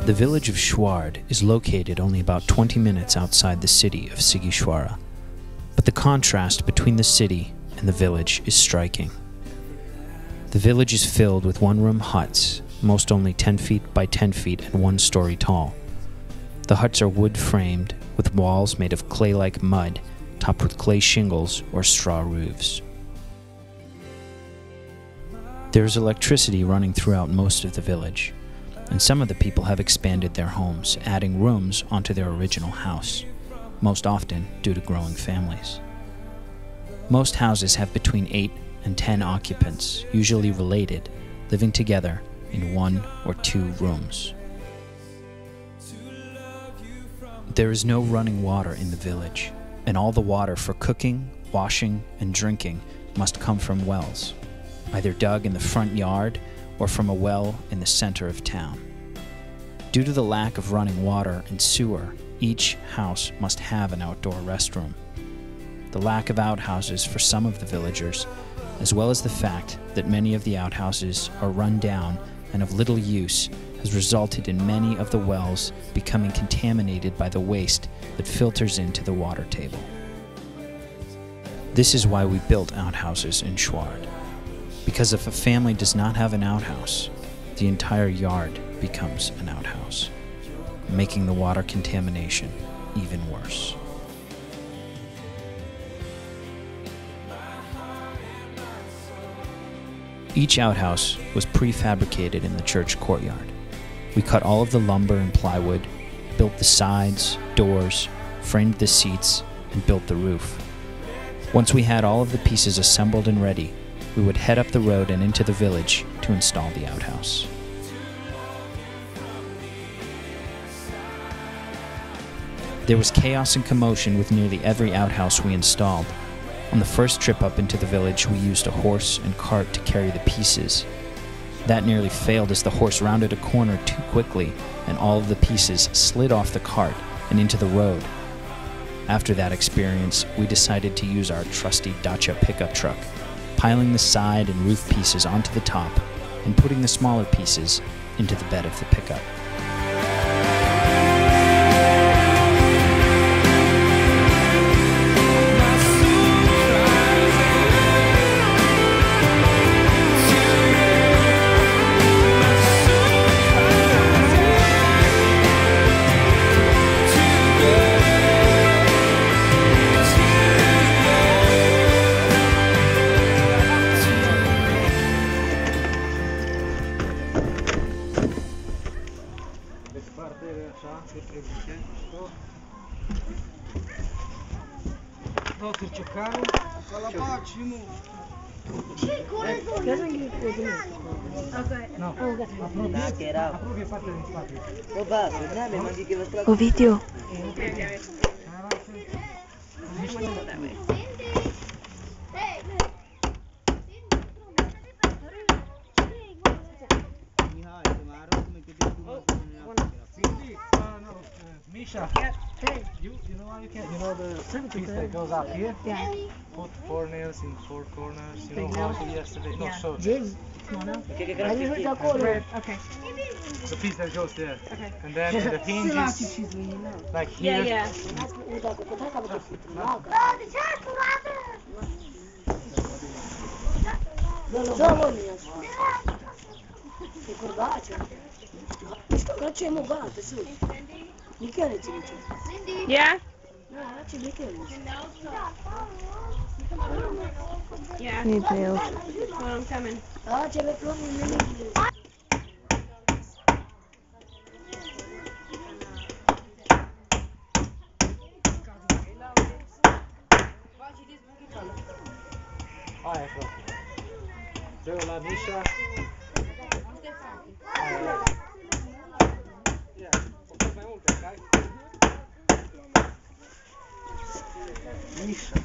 The village of Soard is located only about 20 minutes outside the city of Sighisoara, but the contrast between the city and the village is striking. The village is filled with one-room huts, most only 10 feet by 10 feet and 1 story tall. The huts are wood-framed, with walls made of clay-like mud, topped with clay shingles or straw roofs. There is electricity running throughout most of the village, and some of the people have expanded their homes, adding rooms onto their original house, most often due to growing families. Most houses have between 8 and 10 occupants, usually related, living together in 1 or 2 rooms. There is no running water in the village, and all the water for cooking, washing, and drinking must come from wells, either dug in the front yard or from a well in the center of town. Due to the lack of running water and sewer, each house must have an outdoor restroom. The lack of outhouses for some of the villagers, as well as the fact that many of the outhouses are run down and of little use, has resulted in many of the wells becoming contaminated by the waste that filters into the water table. This is why we built outhouses in Soard, because if a family does not have an outhouse, the entire yard becomes an outhouse, making the water contamination even worse. Each outhouse was prefabricated in the church courtyard. We cut all of the lumber and plywood, built the sides, doors, framed the seats, and built the roof. Once we had all of the pieces assembled and ready, we would head up the road and into the village to install the outhouse. There was chaos and commotion with nearly every outhouse we installed. On the first trip up into the village, we used a horse and cart to carry the pieces. That nearly failed as the horse rounded a corner too quickly and all of the pieces slid off the cart and into the road. After that experience, we decided to use our trusty Dacia pickup truck, piling the side and roof pieces onto the top and putting the smaller pieces into the bed of the pickup. O video. Misha, you know how you can, you know the piece that goes up here? Yeah. Put 4 nails in 4 corners, you know how I did yesterday? No, Yeah. so Okay. the piece that goes there. Okay. And then the hinges, like here. Yeah. Yeah? Yeah. Need nails. Well, I'm coming. Ah, ecco. Devo la Misha. Misha.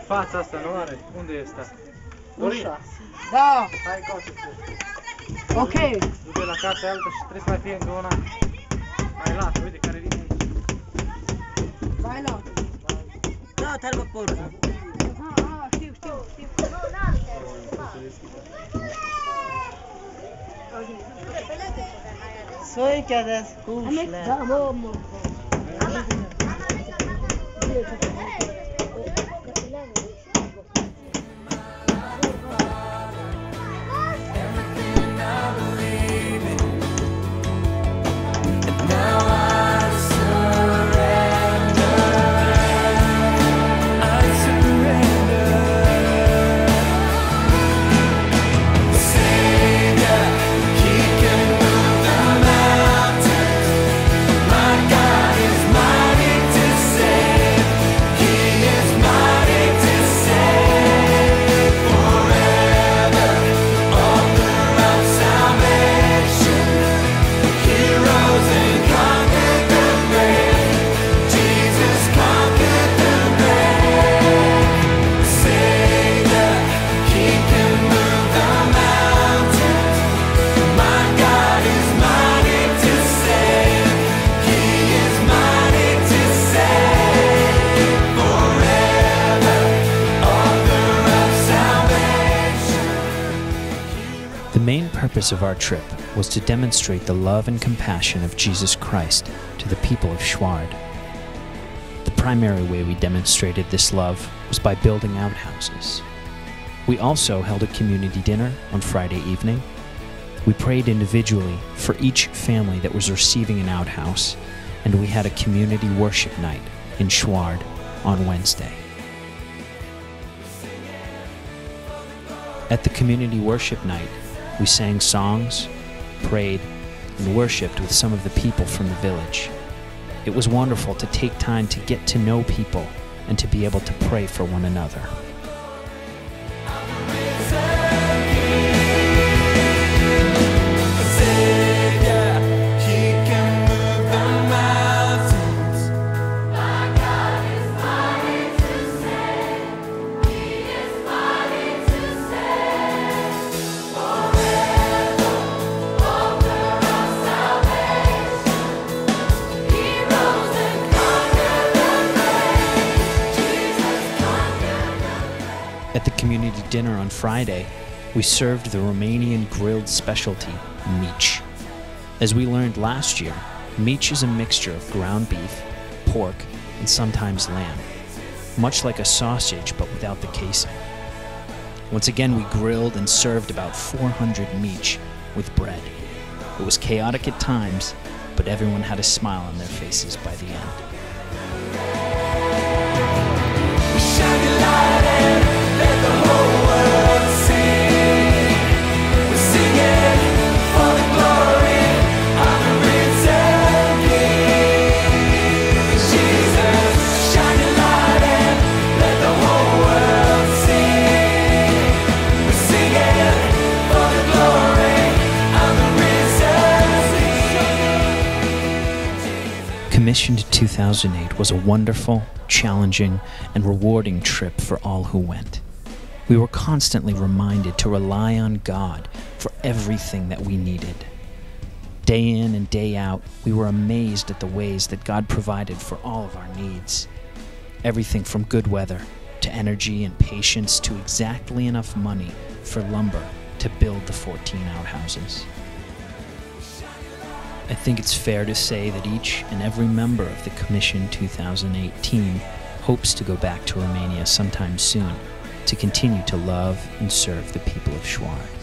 Fața asta nu are. Unde este? Ușa. Da! Hai, coace. Ok. Du-te la casa altă și trebuie să mai fie încă una. Hai lato, vedi care vine aici. Vai là. Da, te-l porta. Știu. Soi che adesso usle. Da, mă. The main purpose of our trip was to demonstrate the love and compassion of Jesus Christ to the people of Soard. The primary way we demonstrated this love was by building outhouses. We also held a community dinner on Friday evening. We prayed individually for each family that was receiving an outhouse, and we had a community worship night in Soard on Wednesday. At the community worship night, we sang songs, prayed, and worshipped with some of the people from the village. It was wonderful to take time to get to know people and to be able to pray for one another. At the community dinner on Friday, we served the Romanian grilled specialty, mici. As we learned last year, mici is a mixture of ground beef, pork, and sometimes lamb, much like a sausage but without the casing. Once again, we grilled and served about 400 mici with bread. It was chaotic at times, but everyone had a smile on their faces by the end. Shine your light and let the whole world sing. We're singing for the glory of the risen King. Jesus, shine your light and let the whole world sing. We're singing for the glory of the risen King. Commissioned 2008 was a wonderful, challenging, and rewarding trip for all who went. We were constantly reminded to rely on God for everything that we needed. Day in and day out, we were amazed at the ways that God provided for all of our needs. Everything from good weather to energy and patience to exactly enough money for lumber to build the 14 outhouses. I think it's fair to say that each and every member of the Commission 2008 team hopes to go back to Romania sometime soon to continue to love and serve the people of Soard.